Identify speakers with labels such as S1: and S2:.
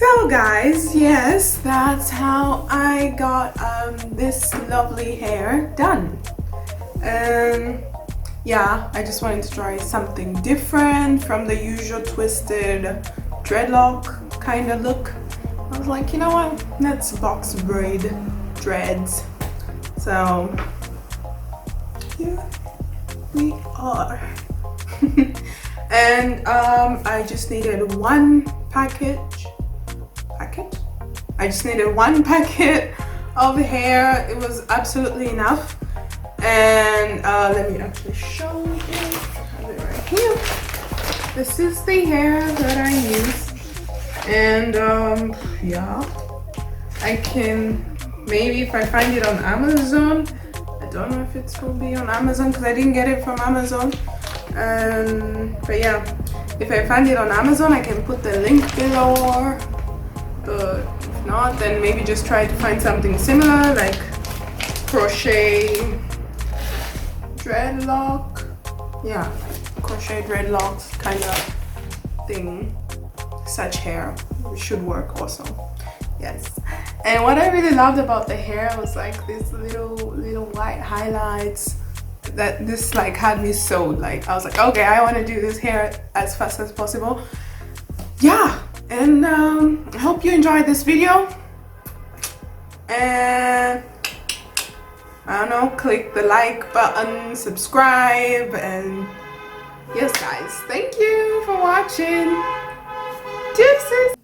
S1: So guys, yes, that's how I got this lovely hair done. Yeah, I just wanted to try something different from the usual twisted dreadlock kind of look. I was like, you know what, let's box braid dreads. So here we are. And I just needed one packet. I just needed one packet of hair. It was absolutely enough. And let me actually show you. I have it right here. This is the hair that I use. And yeah, I can, maybe if I find it on Amazon, I don't know if it will be on Amazon because I didn't get it from Amazon. But yeah, if I find it on Amazon, I can put the link below. But if not, then maybe just try to find something similar, like crochet dreadlock. Yeah, crochet dreadlocks kind of thing. Such hair should work also. Yes. And what I really loved about the hair was like these little white highlights that this like had me sewed. Like I was like, okay, I want to do this hair as fast as possible. Yeah. And I hope you enjoyed this video, and I don't know, click the like button, subscribe, and yes guys, thank you for watching. Deuces.